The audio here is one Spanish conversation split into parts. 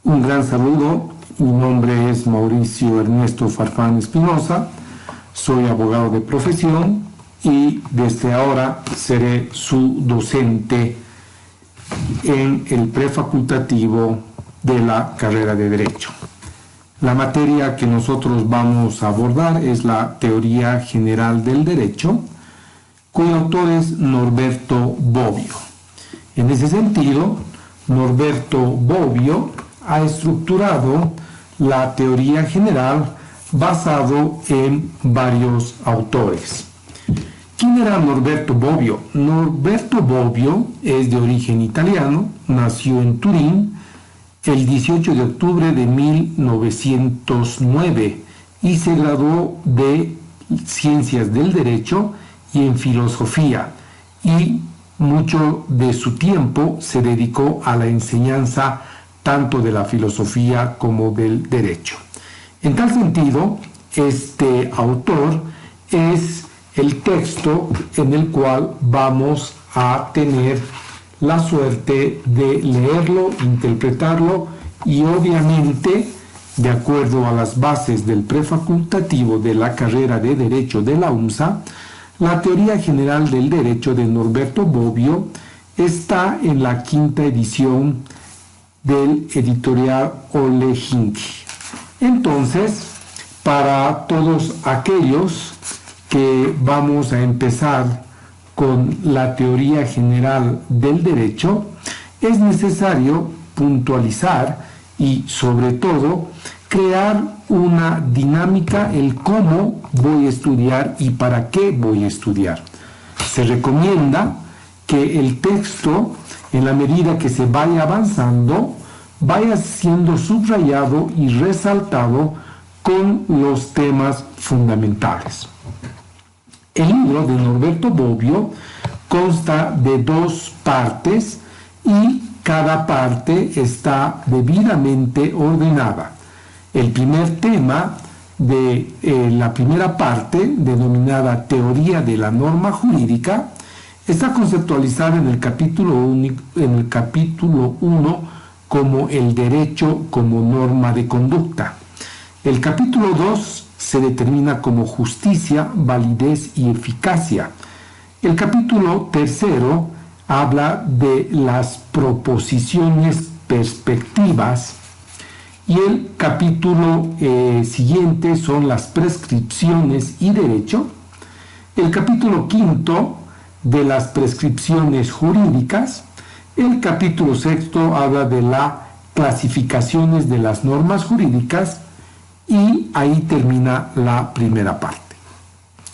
Un gran saludo, mi nombre es Mauricio Ernesto Farfán Espinosa, soy abogado de profesión y desde ahora seré su docente en el prefacultativo de la carrera de Derecho. La materia que nosotros vamos a abordar es la Teoría General del Derecho, cuyo autor es Norberto Bobbio. En ese sentido, Norberto Bobbio ha estructurado la teoría general basado en varios autores. ¿Quién era Norberto Bobbio? Norberto Bobbio es de origen italiano, nació en Turín el 18 de octubre de 1909 y se graduó de Ciencias del Derecho y en Filosofía, y mucho de su tiempo se dedicó a la enseñanza tanto de la filosofía como del derecho. En tal sentido, este autor es el texto en el cual vamos a tener la suerte de leerlo, interpretarlo y obviamente, de acuerdo a las bases del prefacultativo de la carrera de Derecho de la UNSA, la Teoría General del Derecho de Norberto Bobbio está en la quinta edición del editorial Olehinki. Entonces, para todos aquellos que vamos a empezar con la teoría general del derecho, es necesario puntualizar y, sobre todo, crear una dinámica, el cómo voy a estudiar y para qué voy a estudiar. Se recomienda que el texto, en la medida que se vaya avanzando, vaya siendo subrayado y resaltado con los temas fundamentales. El libro de Norberto Bobbio consta de 2 partes y cada parte está debidamente ordenada. El primer tema de la primera parte, denominada Teoría de la Norma Jurídica, está conceptualizada en el capítulo 1 como el derecho como norma de conducta. El capítulo 2 se determina como justicia, validez y eficacia. El capítulo 3 habla de las proposiciones perspectivas y el capítulo siguiente son las prescripciones y derecho. El capítulo 5 de las prescripciones jurídicas. El capítulo 6 habla de las clasificaciones de las normas jurídicas y ahí termina la primera parte.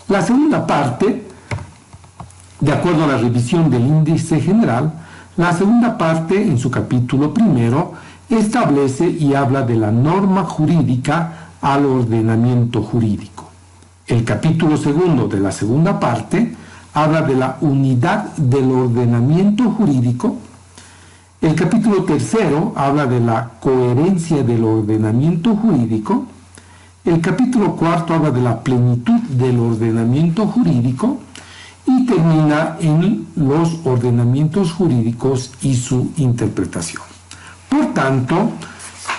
La segunda parte, de acuerdo a la revisión del índice general, la segunda parte en su capítulo 1 establece y habla de la norma jurídica al ordenamiento jurídico. El capítulo 2 de la segunda parte habla de la unidad del ordenamiento jurídico. El capítulo 3 habla de la coherencia del ordenamiento jurídico. El capítulo 4 habla de la plenitud del ordenamiento jurídico y termina en los ordenamientos jurídicos y su interpretación. Por tanto,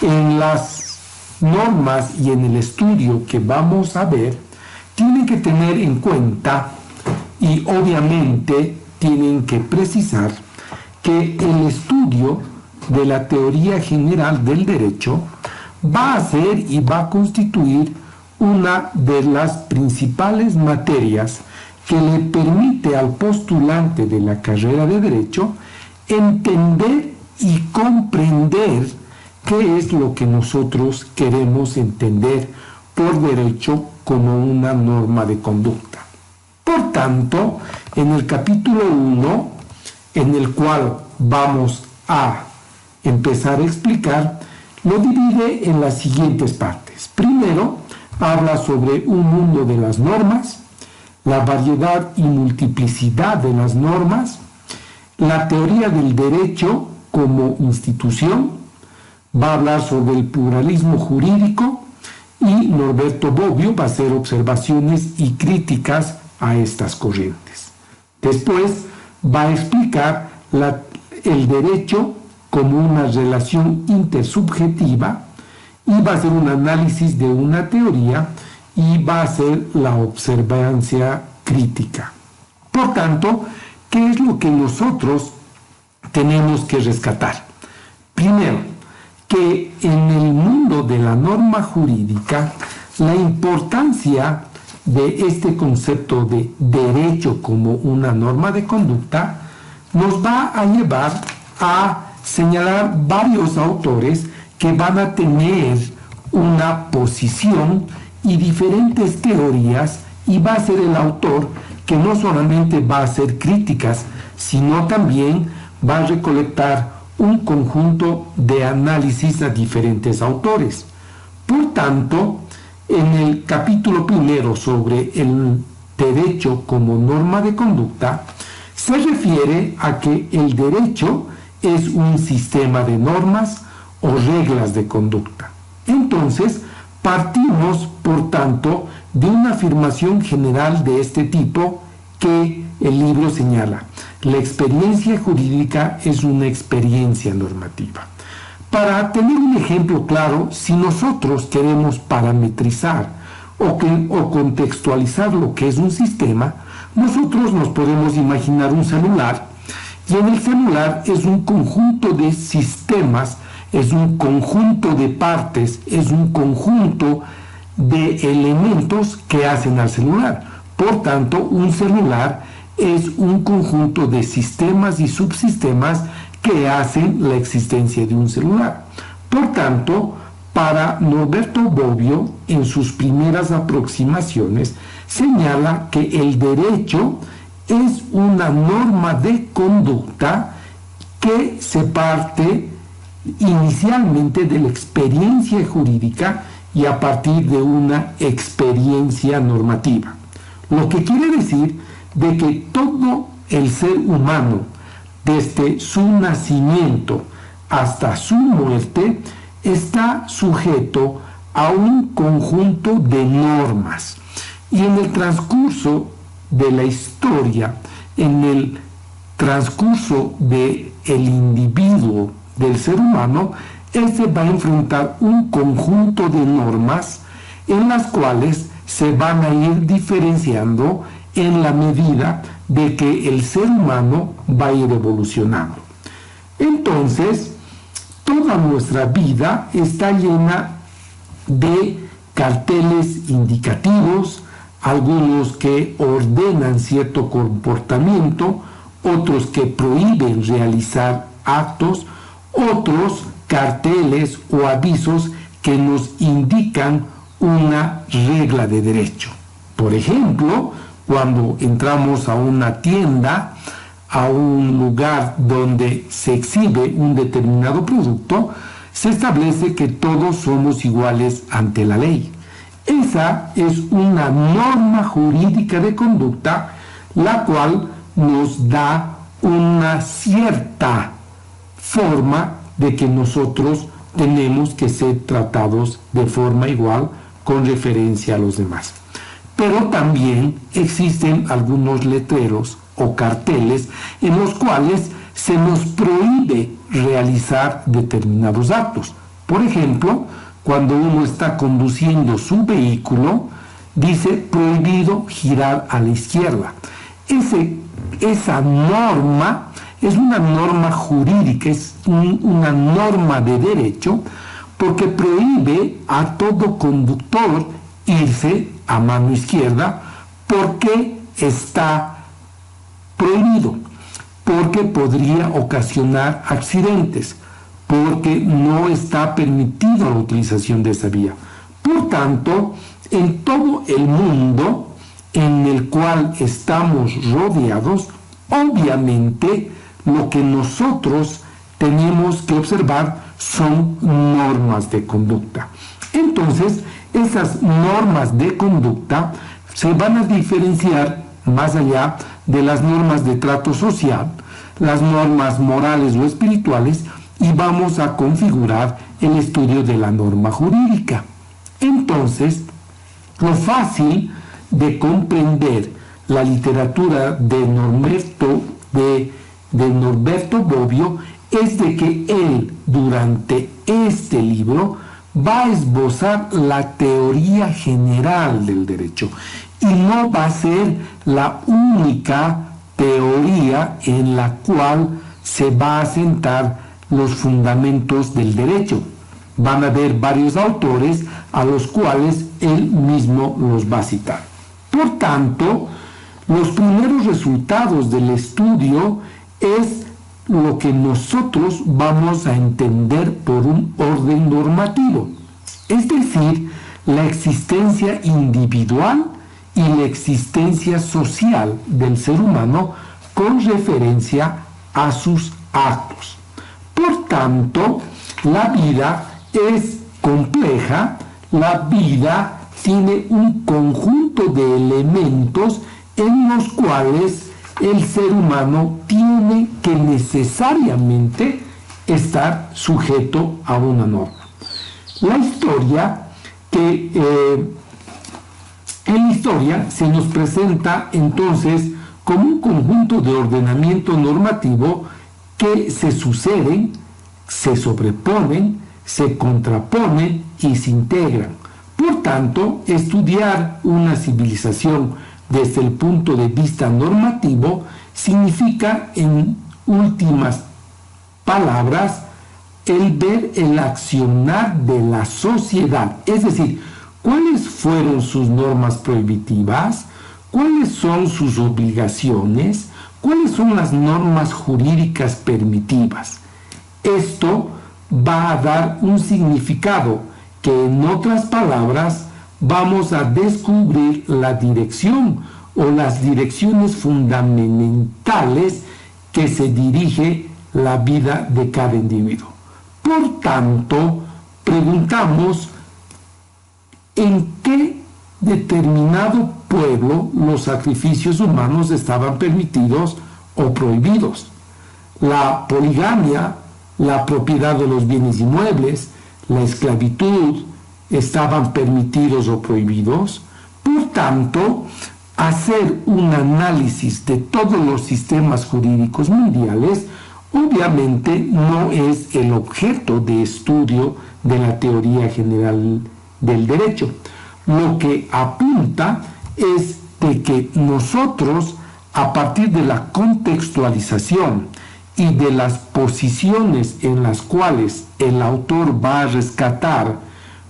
en las normas y en el estudio que vamos a ver, tienen que tener en cuenta y obviamente tienen que precisar que el estudio de la teoría general del derecho va a ser y va a constituir una de las principales materias que le permite al postulante de la carrera de Derecho entender y comprender qué es lo que nosotros queremos entender por derecho como una norma de conducta. Por tanto, en el capítulo 1, en el cual vamos a empezar a explicar, lo divide en las siguientes partes. Primero, habla sobre un mundo de las normas, la variedad y multiplicidad de las normas, la teoría del derecho como institución, va a hablar sobre el pluralismo jurídico y Norberto Bobbio va a hacer observaciones y críticas a estas corrientes. Después va a explicar el derecho como una relación intersubjetiva y va a ser un análisis de una teoría y va a ser la observancia crítica. Por tanto, ¿qué es lo que nosotros tenemos que rescatar? Primero, que en el mundo de la norma jurídica, la importancia de este concepto de derecho como una norma de conducta nos va a llevar a señalar varios autores que van a tener una posición y diferentes teorías, y va a ser el autor que no solamente va a hacer críticas, sino también va a recolectar un conjunto de análisis a diferentes autores. Por tanto, en el capítulo primero sobre el derecho como norma de conducta, se refiere a que el derecho es un sistema de normas o reglas de conducta. Entonces, partimos, por tanto, de una afirmación general de este tipo que el libro señala: la experiencia jurídica es una experiencia normativa. Para tener un ejemplo claro, si nosotros queremos parametrizar o contextualizar lo que es un sistema, nosotros nos podemos imaginar un celular, y en el celular es un conjunto de sistemas, es un conjunto de partes, es un conjunto de elementos que hacen al celular. Por tanto, un celular es un conjunto de sistemas y subsistemas que hacen la existencia de un celular. Por tanto, para Norberto Bobbio, en sus primeras aproximaciones, señala que el derecho es una norma de conducta que se parte inicialmente de la experiencia jurídica y a partir de una experiencia normativa. Lo que quiere decir de que todo el ser humano, desde su nacimiento hasta su muerte, está sujeto a un conjunto de normas. Y en el transcurso de la historia, en el transcurso del individuo, del ser humano, éste va a enfrentar un conjunto de normas en las cuales se van a ir diferenciando en la medida de que el ser humano va a ir evolucionando. Entonces, toda nuestra vida está llena de carteles indicativos, algunos que ordenan cierto comportamiento, otros que prohíben realizar actos, otros carteles o avisos que nos indican una regla de derecho. Por ejemplo, cuando entramos a una tienda, a un lugar donde se exhibe un determinado producto, se establece que todos somos iguales ante la ley. Esa es una norma jurídica de conducta, la cual nos da una cierta forma de que nosotros tenemos que ser tratados de forma igual con referencia a los demás. Pero también existen algunos letreros o carteles en los cuales se nos prohíbe realizar determinados actos. Por ejemplo, cuando uno está conduciendo su vehículo, dice prohibido girar a la izquierda. Esa norma es una norma jurídica, es una norma de derecho, porque prohíbe a todo conductor irse a mano izquierda, porque está prohibido, porque podría ocasionar accidentes, porque no está permitida la utilización de esa vía. Por tanto, en todo el mundo en el cual estamos rodeados, obviamente lo que nosotros tenemos que observar son normas de conducta. Entonces, esas normas de conducta se van a diferenciar más allá de las normas de trato social, las normas morales o espirituales, y vamos a configurar el estudio de la norma jurídica. Entonces, lo fácil de comprender la literatura de Norberto Bobbio es de que él, durante este libro, va a esbozar la teoría general del derecho y no va a ser la única teoría en la cual se va a sentar los fundamentos del derecho. Van a haber varios autores a los cuales él mismo los va a citar. Por tanto, los primeros resultados del estudio es lo que nosotros vamos a entender por un orden normativo, es decir, la existencia individual y la existencia social del ser humano con referencia a sus actos. Por tanto, la vida es compleja, la vida tiene un conjunto de elementos en los cuales el ser humano tiene que necesariamente estar sujeto a una norma. La historia en la historia se nos presenta entonces como un conjunto de ordenamiento normativo que se suceden, se sobreponen, se contraponen y se integran. Por tanto, estudiar una civilización desde el punto de vista normativo significa, en últimas palabras, el ver el accionar de la sociedad, es decir, cuáles fueron sus normas prohibitivas, cuáles son sus obligaciones, cuáles son las normas jurídicas permitivas. Esto va a dar un significado que, en otras palabras, vamos a descubrir la dirección o las direcciones fundamentales que se dirige la vida de cada individuo. Por tanto, preguntamos en qué determinado pueblo los sacrificios humanos estaban permitidos o prohibidos. La poligamia, la propiedad de los bienes inmuebles, la esclavitud, estaban permitidos o prohibidos. Por tanto, hacer un análisis de todos los sistemas jurídicos mundiales obviamente no es el objeto de estudio de la teoría general del derecho. Lo que apunta es de que nosotros, a partir de la contextualización y de las posiciones en las cuales el autor va a rescatar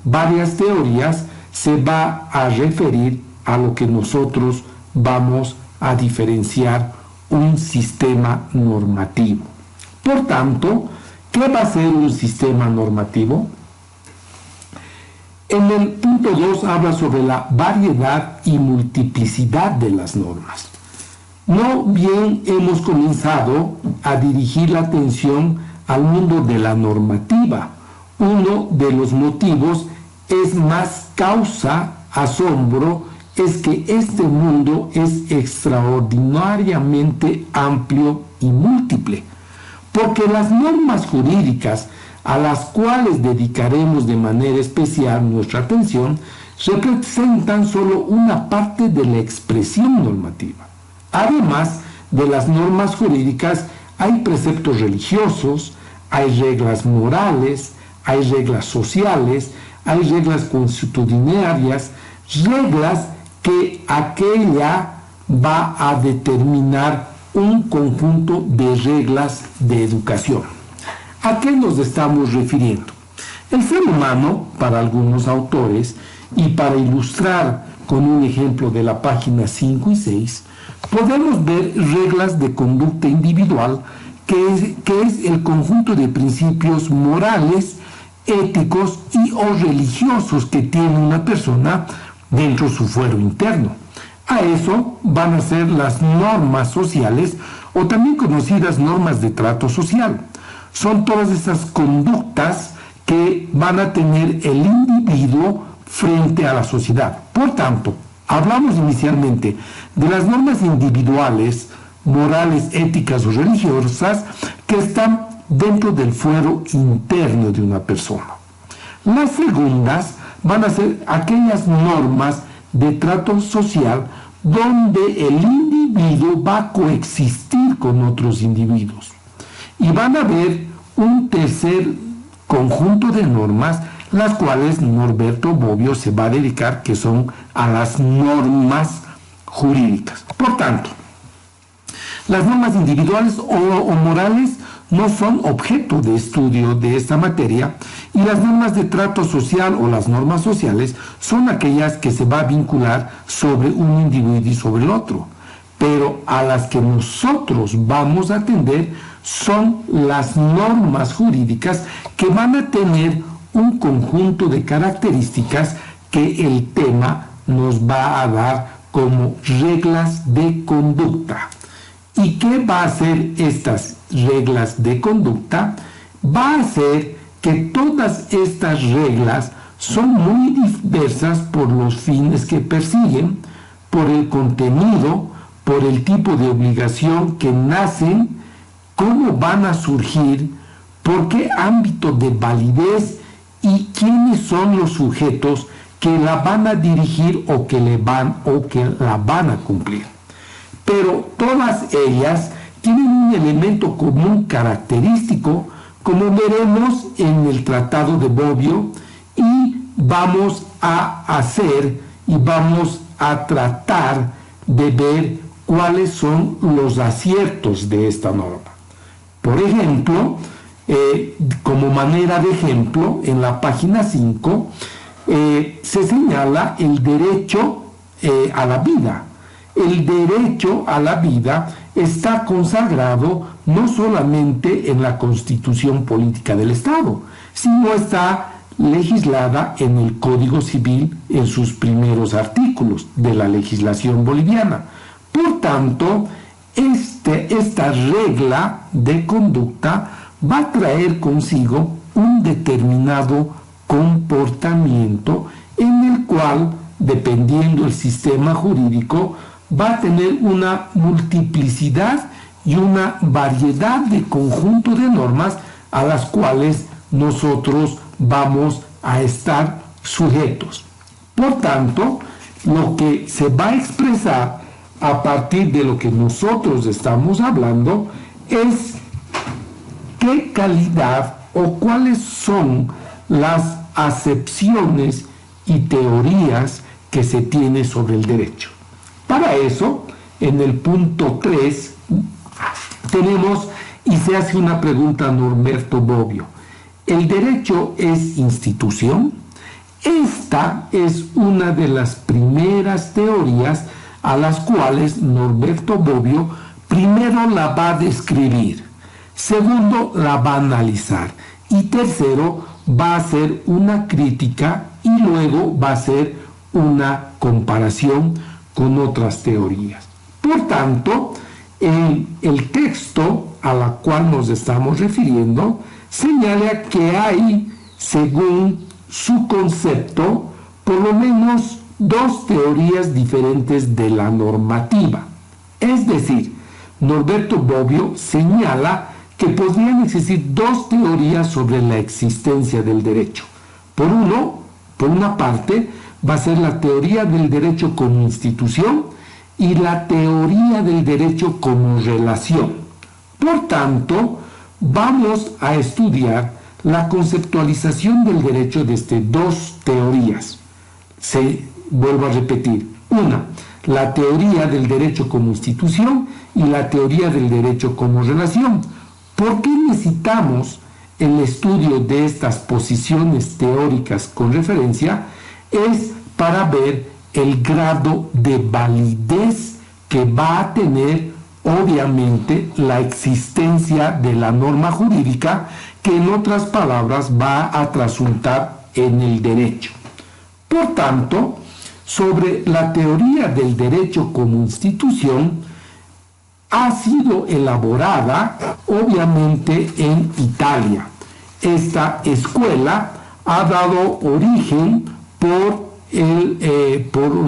varias teorías, se va a referir a lo que nosotros vamos a diferenciar un sistema normativo. Por tanto, ¿qué va a ser un sistema normativo? En el punto 2 habla sobre la variedad y multiplicidad de las normas. No bien hemos comenzado a dirigir la atención al mundo de la normativa. Uno de los motivos es más causa asombro, es que este mundo es extraordinariamente amplio y múltiple, porque las normas jurídicas a las cuales dedicaremos de manera especial nuestra atención representan solo una parte de la expresión normativa. Además de las normas jurídicas, hay preceptos religiosos, hay reglas morales, hay reglas sociales, hay reglas consuetudinarias, reglas que aquella va a determinar un conjunto de reglas de educación. ¿A qué nos estamos refiriendo? El ser humano, para algunos autores, y para ilustrar con un ejemplo de la página 5 y 6, podemos ver reglas de conducta individual, que es el conjunto de principios morales, éticos y o religiosos que tiene una persona dentro de su fuero interno. A eso van a ser las normas sociales, o también conocidas normas de trato social. Son todas esas conductas que van a tener el individuo frente a la sociedad. Por tanto, hablamos inicialmente de las normas individuales, morales, éticas o religiosas, que están dentro del fuero interno de una persona. Las segundas van a ser aquellas normas de trato social donde el individuo va a coexistir con otros individuos. Y van a haber un tercer conjunto de normas, las cuales Norberto Bobbio se va a dedicar, que son a las normas jurídicas. Por tanto, las normas individuales o morales no son objeto de estudio de esta materia, y las normas de trato social o las normas sociales son aquellas que se va a vincular sobre un individuo y sobre el otro. Pero a las que nosotros vamos a atender son las normas jurídicas, que van a tener un conjunto de características que el tema nos va a dar como reglas de conducta. ¿Y qué va a hacer estas reglas de conducta? Va a hacer que todas estas reglas son muy diversas por los fines que persiguen, por el contenido, por el tipo de obligación que nacen, cómo van a surgir, por qué ámbito de validez y quiénes son los sujetos que la van a dirigir o que la van a cumplir. Pero todas ellas tienen un elemento común característico, como veremos en el Tratado de Bobbio, y vamos a hacer y vamos a tratar de ver cuáles son los aciertos de esta norma. Por ejemplo, como manera de ejemplo, en la página 5 se señala el derecho a la vida. El derecho a la vida está consagrado no solamente en la Constitución Política del Estado, sino está legislada en el Código Civil en sus primeros artículos de la legislación boliviana. Por tanto, esta regla de conducta va a traer consigo un determinado comportamiento en el cual, dependiendo del sistema jurídico, va a tener una multiplicidad y una variedad de conjunto de normas a las cuales nosotros vamos a estar sujetos. Por tanto, lo que se va a expresar a partir de lo que nosotros estamos hablando es qué calidad o cuáles son las acepciones y teorías que se tiene sobre el derecho. Para eso, en el punto 3, tenemos y se hace una pregunta a Norberto Bobbio. ¿El derecho es institución? Esta es una de las primeras teorías a las cuales Norberto Bobbio primero la va a describir, segundo la va a analizar y tercero va a hacer una crítica y luego va a hacer una comparación con otras teorías. Por tanto, en el texto a la cual nos estamos refiriendo señala que hay, según su concepto, por lo menos dos teorías diferentes de la normativa. Es decir, Norberto Bobbio señala que podrían existir dos teorías sobre la existencia del derecho. Por una parte, va a ser la teoría del derecho como institución y la teoría del derecho como relación. Por tanto, vamos a estudiar la conceptualización del derecho desde dos teorías. Vuelvo a repetir. Una, la teoría del derecho como institución y la teoría del derecho como relación. ¿Por qué necesitamos el estudio de estas posiciones teóricas con referencia? Es para ver el grado de validez que va a tener, obviamente, la existencia de la norma jurídica, que en otras palabras va a trasuntar en el derecho. Por tanto, sobre la teoría del derecho como institución, ha sido elaborada, obviamente, en Italia. Esta escuela ha dado origen por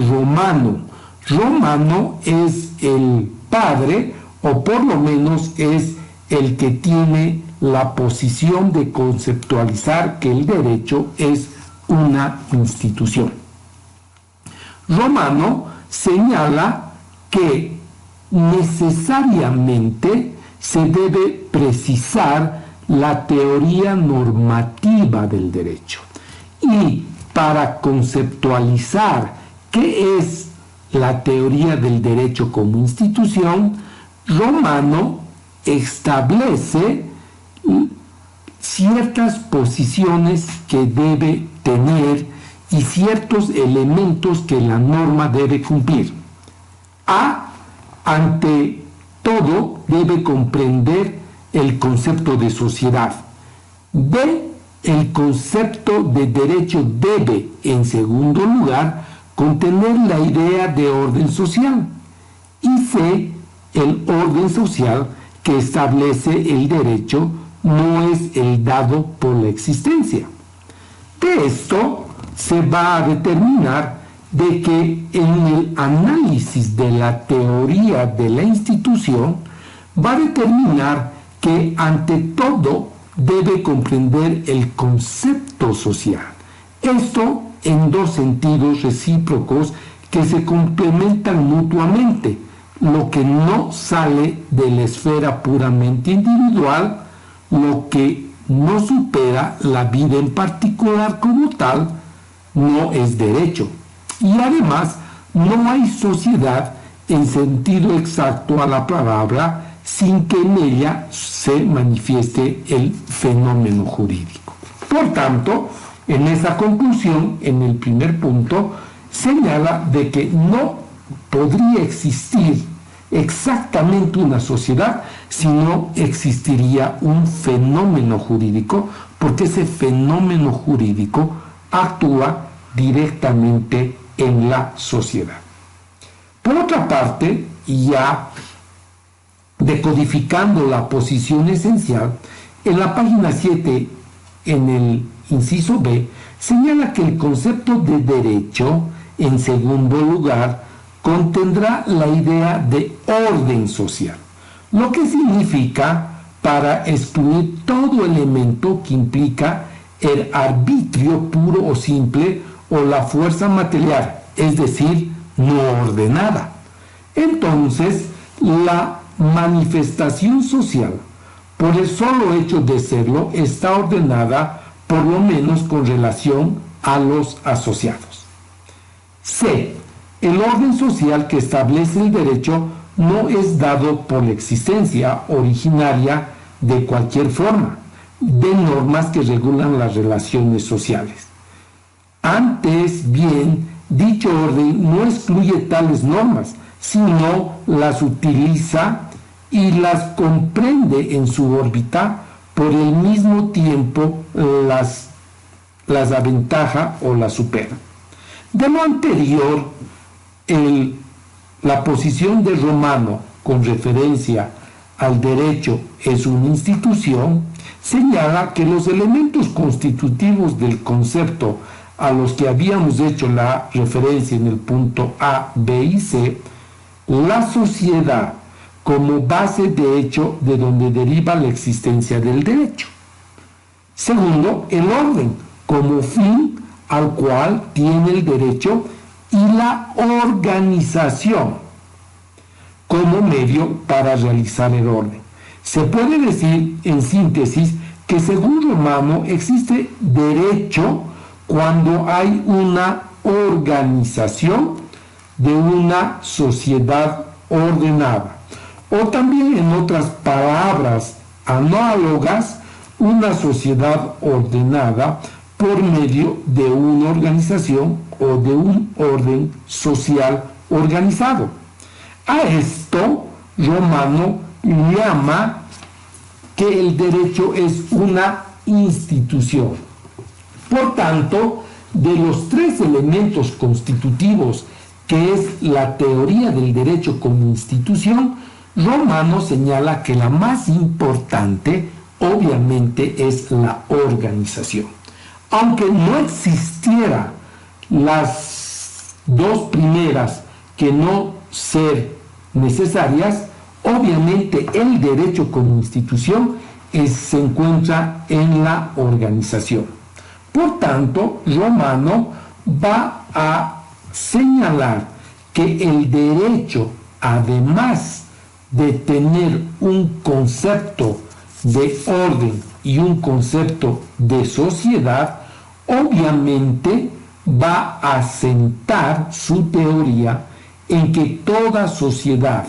Romano. Romano es el padre, o por lo menos es el que tiene la posición de conceptualizar que el derecho es una institución. Romano señala que necesariamente se debe precisar la teoría normativa del derecho. Y para conceptualizar qué es la teoría del derecho como institución, Romano establece ciertas posiciones que debe tener y ciertos elementos que la norma debe cumplir. A, ante todo, debe comprender el concepto de sociedad. B, el concepto de derecho debe, en segundo lugar, contener la idea de orden social. Y C, el orden social que establece el derecho no es el dado por la existencia. De esto se va a determinar de que en el análisis de la teoría de la institución va a determinar que ante todo debe comprender el concepto social. Esto en dos sentidos recíprocos que se complementan mutuamente, lo que no sale de la esfera puramente individual, lo que no supera la vida en particular como tal, no es derecho. Y además, no hay sociedad en sentido exacto a la palabra sin que en ella se manifieste el fenómeno jurídico. Por tanto, en esa conclusión, en el primer punto, señala de que no podría existir exactamente una sociedad si no existiría un fenómeno jurídico, porque ese fenómeno jurídico actúa directamente en la sociedad. Por otra parte, ya decodificando la posición esencial, en la página 7, en el inciso B, señala que el concepto de derecho, en segundo lugar, contendrá la idea de orden social, lo que significa para excluir todo elemento que implica el arbitrio puro o simple o la fuerza material, es decir, no ordenada. Entonces, la manifestación social, por el solo hecho de serlo, está ordenada por lo menos con relación a los asociados. C. El orden social que establece el derecho no es dado por la existencia originaria de cualquier forma de normas que regulan las relaciones sociales. Antes bien, dicho orden no excluye tales normas, sino las utiliza y las comprende en su órbita, por el mismo tiempo las aventaja o las supera. De lo anterior, la posición de Romano con referencia al derecho es una institución, señala que los elementos constitutivos del concepto a los que habíamos hecho la referencia en el punto A, B y C, la sociedad como base de hecho de donde deriva la existencia del derecho. Segundo, el orden como fin al cual tiene el derecho y la organización como medio para realizar el orden. Se puede decir en síntesis que según Romano existe derecho cuando hay una organización de una sociedad ordenada, o también en otras palabras análogas, una sociedad ordenada por medio de una organización o de un orden social organizado. A esto Romano llama que el derecho es una institución. Por tanto, de los tres elementos constitutivos que es la teoría del derecho como institución, Romano señala que la más importante obviamente es la organización. Aunque no existiera las dos primeras que no ser necesarias, obviamente el derecho como institución se encuentra en la organización. Por tanto, Romano va a señalar que el derecho, además de tener un concepto de orden y un concepto de sociedad, obviamente va a sentar su teoría en que toda sociedad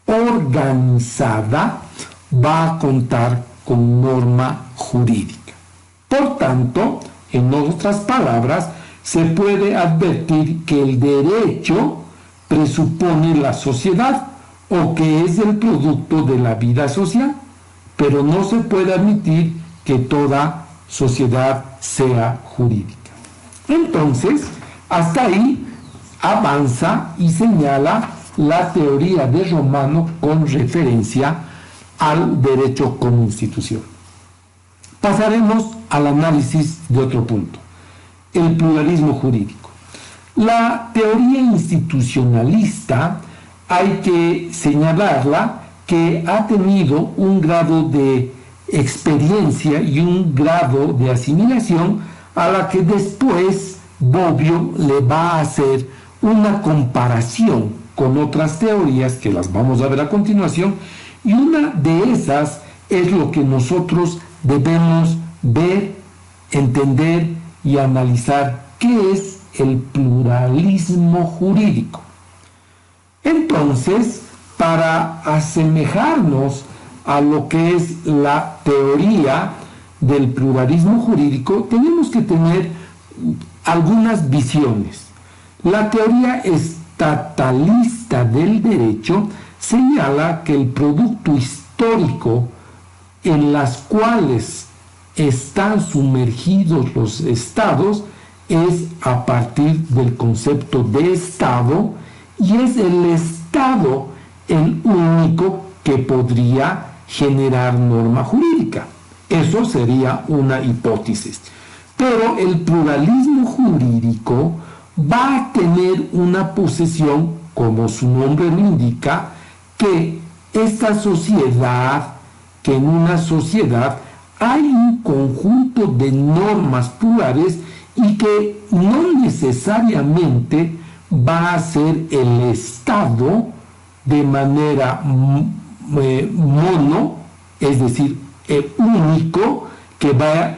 organizada va a contar con norma jurídica. Por tanto, en otras palabras, se puede advertir que el derecho presupone la sociedad o que es el producto de la vida social, pero no se puede admitir que toda sociedad sea jurídica. Entonces, hasta ahí avanza y señala la teoría de Romano con referencia al derecho como institución. Pasaremos al análisis de otro punto, el pluralismo jurídico. La teoría institucionalista hay que señalarla que ha tenido un grado de experiencia y un grado de asimilación a la que después Bobbio le va a hacer una comparación con otras teorías que las vamos a ver a continuación, y una de esas es lo que nosotros debemos ver, entender y analizar, qué es el pluralismo jurídico. Entonces, para asemejarnos a lo que es la teoría del pluralismo jurídico, tenemos que tener algunas visiones. La teoría estatalista del derecho señala que el producto histórico en las cuales están sumergidos los estados es a partir del concepto de Estado, y es el Estado el único que podría generar norma jurídica. Eso sería una hipótesis. Pero el pluralismo jurídico va a tener una posesión, como su nombre lo indica, que esta sociedad, que en una sociedad hay un conjunto de normas plurales y que no necesariamente va a ser el Estado de manera mono, es decir, el único que va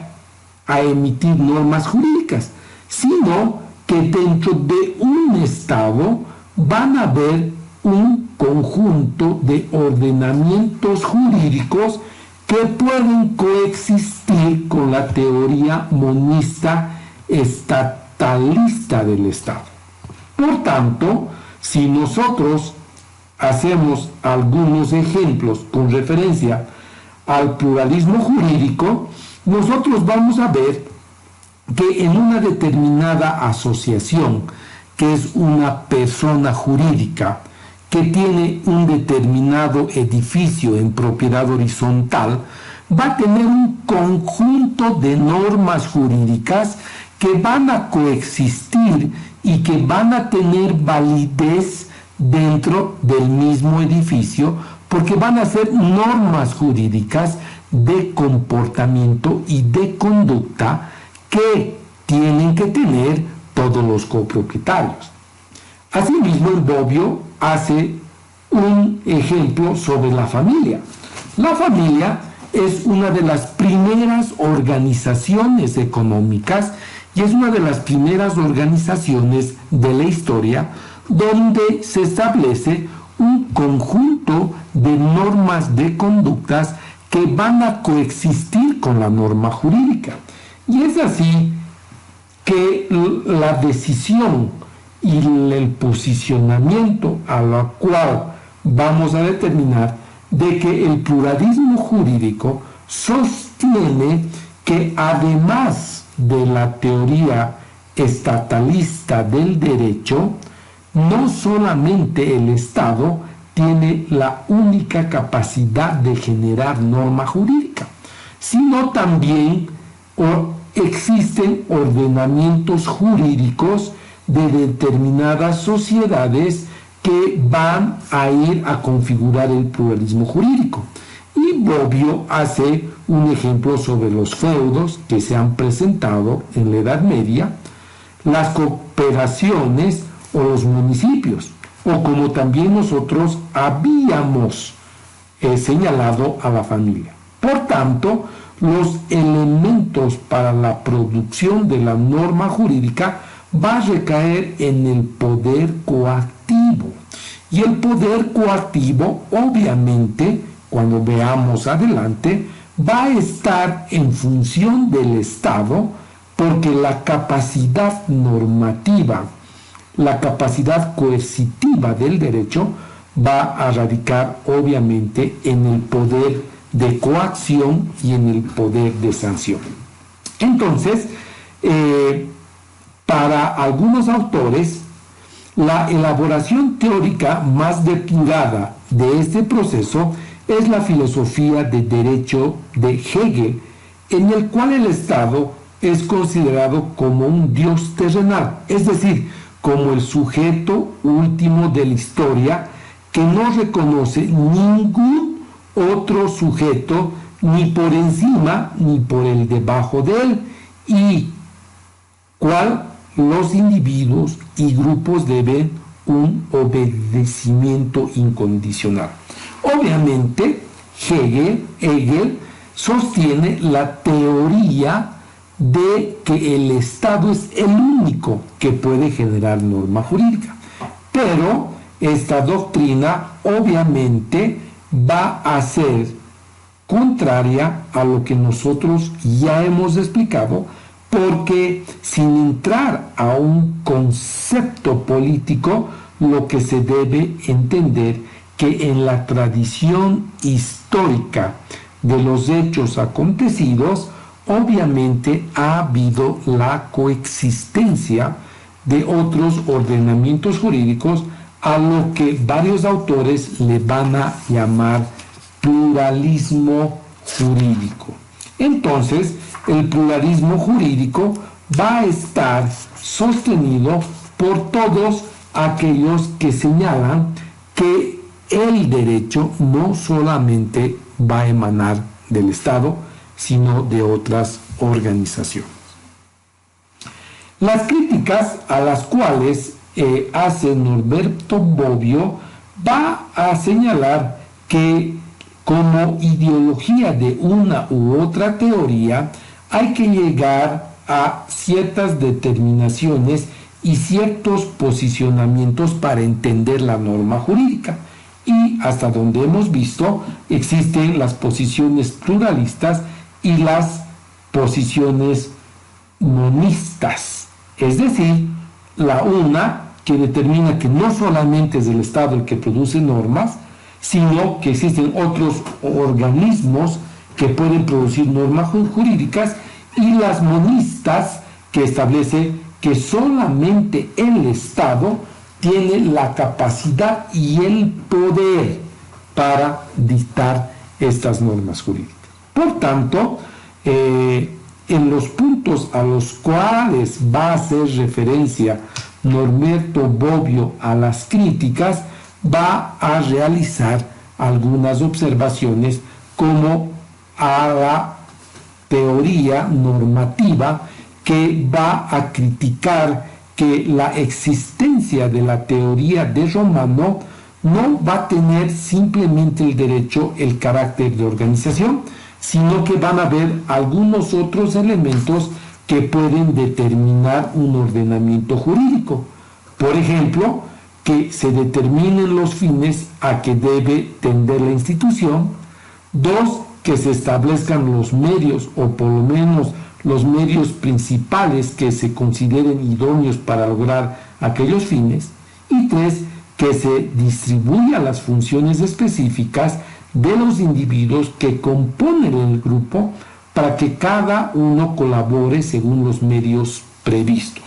a emitir normas jurídicas, sino que dentro de un Estado van a haber un conjunto de ordenamientos jurídicos que pueden coexistir con la teoría monista estatalista del Estado. Por tanto, si nosotros hacemos algunos ejemplos con referencia al pluralismo jurídico, nosotros vamos a ver que en una determinada asociación, que es una persona jurídica, que tiene un determinado edificio en propiedad horizontal, va a tener un conjunto de normas jurídicas que van a coexistir y que van a tener validez dentro del mismo edificio, porque van a ser normas jurídicas de comportamiento y de conducta que tienen que tener todos los copropietarios. Asimismo, el Bobbio hace un ejemplo sobre la familia. La familia es una de las primeras organizaciones económicas y es una de las primeras organizaciones de la historia donde se establece un conjunto de normas de conductas que van a coexistir con la norma jurídica. Y es así que la decisión y el posicionamiento a la cual vamos a determinar de que el pluralismo jurídico sostiene que además de la teoría estatalista del derecho, no solamente el Estado tiene la única capacidad de generar norma jurídica, sino también existen ordenamientos jurídicos de determinadas sociedades que van a ir a configurar el pluralismo jurídico. Y Bobbio hace un ejemplo sobre los feudos que se han presentado en la Edad Media, las cooperaciones o los municipios, o como también nosotros habíamos señalado a la familia. Por tanto, los elementos para la producción de la norma jurídica va a recaer en el poder coactivo. Y el poder coactivo, obviamente, cuando veamos adelante, va a estar en función del Estado, porque la capacidad normativa, la capacidad coercitiva del derecho va a radicar obviamente en el poder de coacción y en el poder de sanción. Entonces, para algunos autores, la elaboración teórica más depurada de este proceso es la filosofía de derecho de Hegel, en el cual el Estado es considerado como un dios terrenal, es decir, como el sujeto último de la historia que no reconoce ningún otro sujeto ni por encima ni por el debajo de él, y cual los individuos y grupos deben un obedecimiento incondicional. Obviamente, Hegel sostiene la teoría de que el Estado es el único que puede generar norma jurídica, pero esta doctrina obviamente va a ser contraria a lo que nosotros ya hemos explicado, porque sin entrar a un concepto político, lo que se debe entender que en la tradición histórica de los hechos acontecidos, obviamente ha habido la coexistencia de otros ordenamientos jurídicos, a lo que varios autores le van a llamar pluralismo jurídico. Entonces, el pluralismo jurídico va a estar sostenido por todos aquellos que señalan que el derecho no solamente va a emanar del Estado, sino de otras organizaciones. Las críticas a las cuales hace Norberto Bobbio va a señalar que como ideología de una u otra teoría hay que llegar a ciertas determinaciones y ciertos posicionamientos para entender la norma jurídica. Y hasta donde hemos visto, existen las posiciones pluralistas y las posiciones monistas, es decir, la una que determina que no solamente es el Estado el que produce normas, sino que existen otros organismos que pueden producir normas jurídicas, y las monistas que establece que solamente el Estado tiene la capacidad y el poder para dictar estas normas jurídicas. Por tanto, en los puntos a los cuales va a hacer referencia Norberto Bobbio a las críticas, va a realizar algunas observaciones como a la teoría normativa, que va a criticar que la existencia de la teoría de Romano no va a tener simplemente el derecho, el carácter de organización, sino que van a haber algunos otros elementos que pueden determinar un ordenamiento jurídico. Por ejemplo, que se determinen los fines a que debe tender la institución. Dos, que se establezcan los medios, o por lo menos los medios principales que se consideren idóneos para lograr aquellos fines. Y tres, que se distribuyan las funciones específicas de los individuos que componen el grupo para que cada uno colabore según los medios previstos.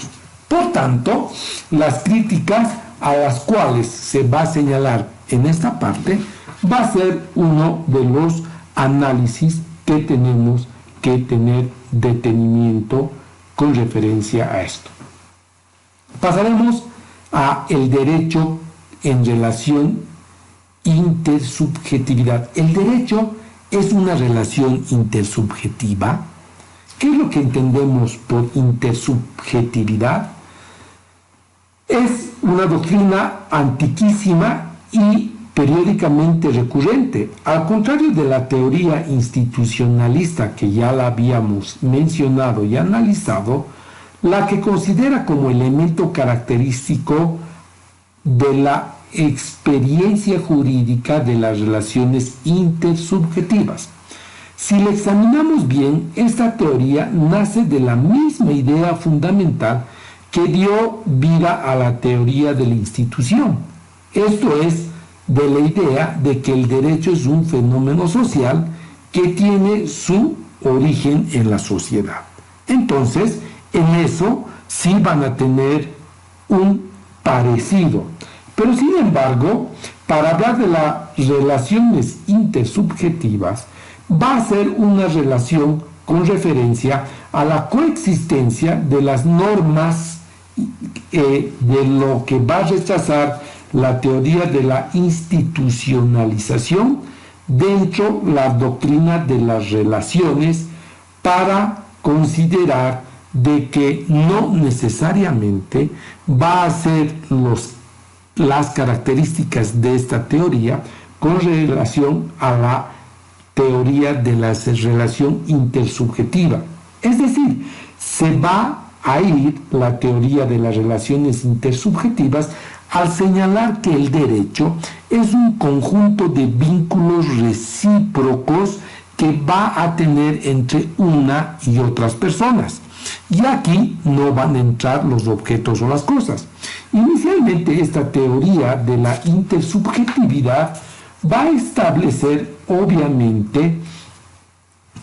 Por tanto, las críticas a las cuales se va a señalar en esta parte va a ser uno de los análisis que tenemos que tener detenimiento con referencia a esto. Pasaremos a el derecho en relación intersubjetividad. El derecho es una relación intersubjetiva. ¿Qué es lo que entendemos por intersubjetividad? Es una doctrina antiquísima y periódicamente recurrente. Al contrario de la teoría institucionalista que ya la habíamos mencionado y analizado, la que considera como elemento característico de la experiencia jurídica de las relaciones intersubjetivas. Si la examinamos bien, esta teoría nace de la misma idea fundamental que dio vida a la teoría de la institución. Esto es, de la idea de que el derecho es un fenómeno social que tiene su origen en la sociedad. Entonces, en eso sí van a tener un parecido. Pero sin embargo, para hablar de las relaciones intersubjetivas, va a ser una relación con referencia a la coexistencia de las normas de lo que va a rechazar la teoría de la institucionalización dentro de la doctrina de las relaciones, para considerar de que no necesariamente va a ser las características de esta teoría con relación a la teoría de la relación intersubjetiva. Es decir, se va a ir la teoría de las relaciones intersubjetivas al señalar que el derecho es un conjunto de vínculos recíprocos que va a tener entre una y otras personas. Y aquí no van a entrar los objetos o las cosas. Inicialmente, esta teoría de la intersubjetividad va a establecer, obviamente,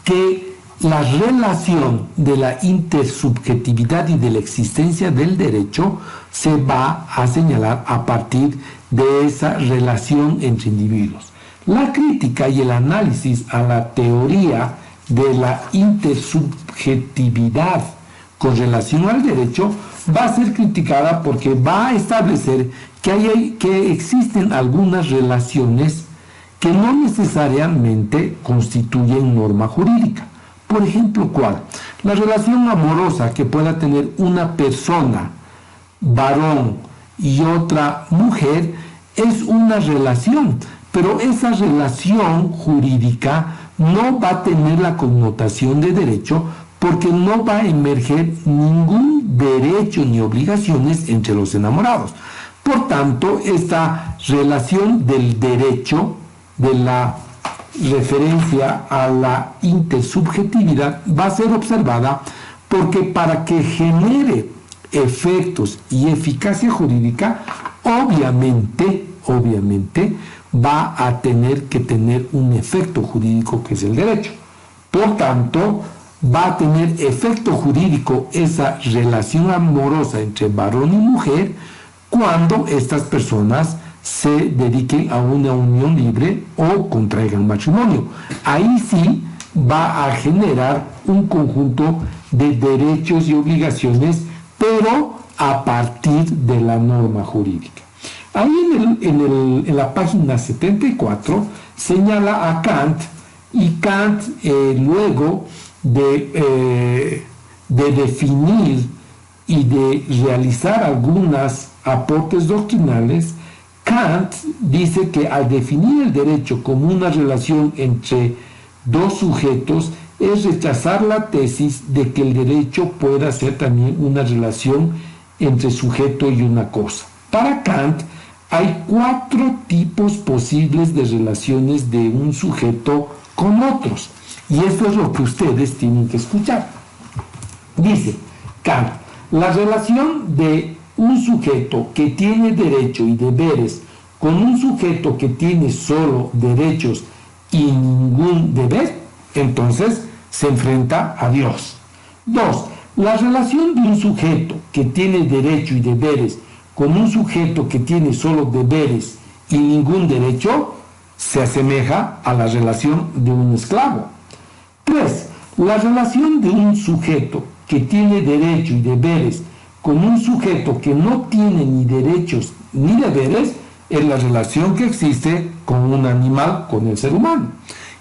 que la relación de la intersubjetividad y de la existencia del derecho se va a señalar a partir de esa relación entre individuos. La crítica y el análisis a la teoría de la intersubjetividad con relación al derecho va a ser criticada porque va a establecer que existen algunas relaciones que no necesariamente constituyen norma jurídica. Por ejemplo, ¿cuál? La relación amorosa que pueda tener una persona, varón, y otra mujer, es una relación, pero esa relación jurídica no va a tener la connotación de derecho, porque no va a emerger ningún derecho ni obligaciones entre los enamorados. Por tanto, esta relación del derecho, de la referencia a la intersubjetividad, va a ser observada porque para que genere efectos y eficacia jurídica, obviamente va a tener que tener un efecto jurídico que es el derecho. Por tanto, va a tener efecto jurídico esa relación amorosa entre varón y mujer cuando estas personas se dediquen a una unión libre o contraigan matrimonio. Ahí sí va a generar un conjunto de derechos y obligaciones, pero a partir de la norma jurídica. Ahí en la página 74 señala a Kant, y Kant luego de definir y de realizar algunos aportes doctrinales, Kant dice que al definir el derecho como una relación entre dos sujetos, es rechazar la tesis de que el derecho pueda ser también una relación entre sujeto y una cosa. Para Kant, hay 4 tipos posibles de relaciones de un sujeto con otros. Y esto es lo que ustedes tienen que escuchar. Dice Kant, la relación de un sujeto que tiene derecho y deberes con un sujeto que tiene solo derechos y ningún deber, entonces se enfrenta a Dios. 2. La relación de un sujeto que tiene derecho y deberes con un sujeto que tiene solo deberes y ningún derecho se asemeja a la relación de un esclavo. 3. La relación de un sujeto que tiene derecho y deberes con un sujeto que no tiene ni derechos ni deberes es la relación que existe con un animal, con el ser humano.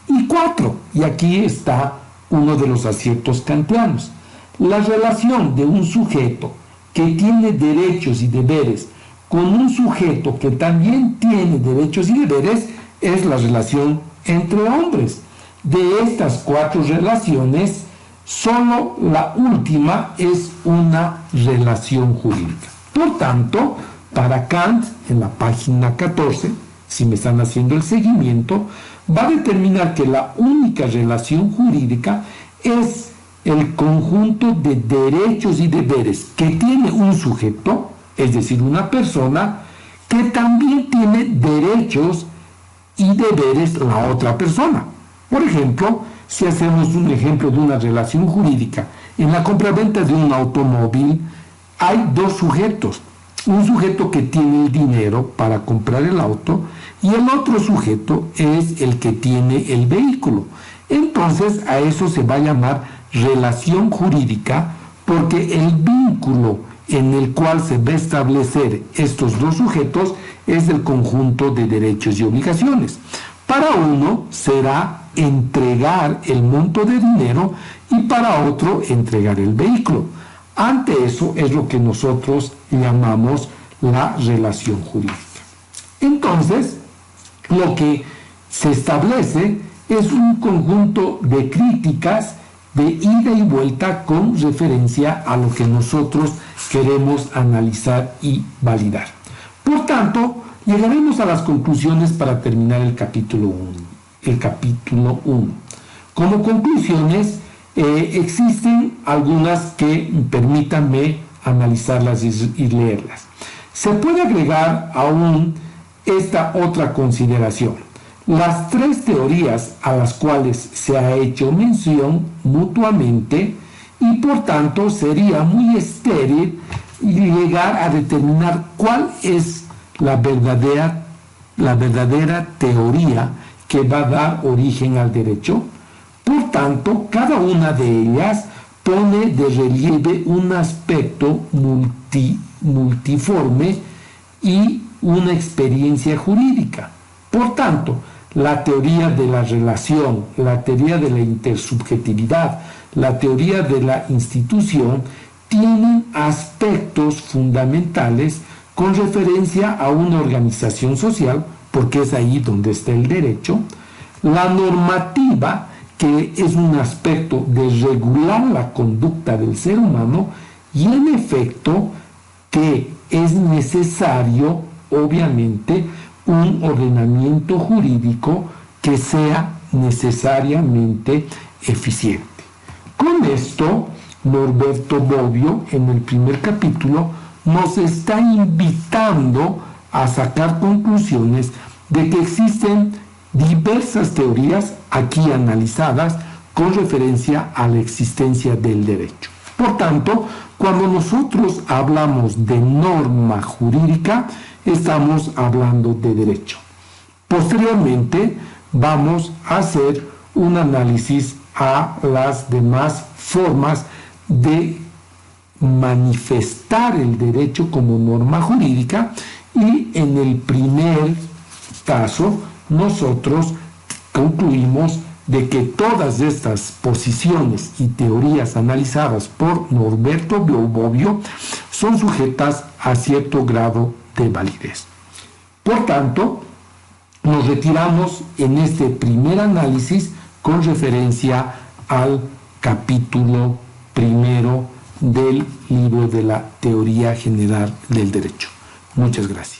Y 4, y aquí está uno de los aciertos kantianos, la relación de un sujeto que tiene derechos y deberes con un sujeto que también tiene derechos y deberes es la relación entre hombres. De estas 4 relaciones, solo la última es una relación jurídica. Por tanto, para Kant, en la página 14, si me están haciendo el seguimiento, va a determinar que la única relación jurídica es el conjunto de derechos y deberes que tiene un sujeto, es decir, una persona, que también tiene derechos y deberes la otra persona. Por ejemplo, si hacemos un ejemplo de una relación jurídica, en la compraventa de un automóvil hay 2 sujetos. Un sujeto que tiene el dinero para comprar el auto y el otro sujeto es el que tiene el vehículo. Entonces a eso se va a llamar relación jurídica, porque el vínculo en el cual se va a establecer estos 2 sujetos es el conjunto de derechos y obligaciones. Para uno será entregar el monto de dinero y para otro entregar el vehículo. Ante eso es lo que nosotros llamamos la relación jurídica. Entonces, lo que se establece es un conjunto de críticas de ida y vuelta con referencia a lo que nosotros queremos analizar y validar. Por tanto, llegaremos a las conclusiones para terminar el capítulo 1. Como conclusiones, existen algunas que permítanme analizarlas y leerlas. Se puede agregar aún esta otra consideración. Las 3 teorías a las cuales se ha hecho mención mutuamente, y por tanto sería muy estéril llegar a determinar cuál es la verdadera teoría que va a dar origen al derecho. Por tanto, cada una de ellas pone de relieve un aspecto multiforme y una experiencia jurídica. Por tanto, la teoría de la relación, la teoría de la intersubjetividad, la teoría de la institución tienen aspectos fundamentales con referencia a una organización social, porque es ahí donde está el derecho, la normativa, que es un aspecto de regular la conducta del ser humano, y en efecto que es necesario, obviamente, un ordenamiento jurídico que sea necesariamente eficiente. Con esto, Norberto Bobbio, en el primer capítulo, nos está invitando a sacar conclusiones de que existen diversas teorías aquí analizadas con referencia a la existencia del derecho. Por tanto, cuando nosotros hablamos de norma jurídica, estamos hablando de derecho. Posteriormente, vamos a hacer un análisis a las demás formas de manifestar el derecho como norma jurídica, y en el primer caso nosotros concluimos de que todas estas posiciones y teorías analizadas por Norberto Bobbio son sujetas a cierto grado de validez. Por tanto, nos retiramos en este primer análisis con referencia al capítulo 1 del libro de la Teoría General del Derecho. Muchas gracias.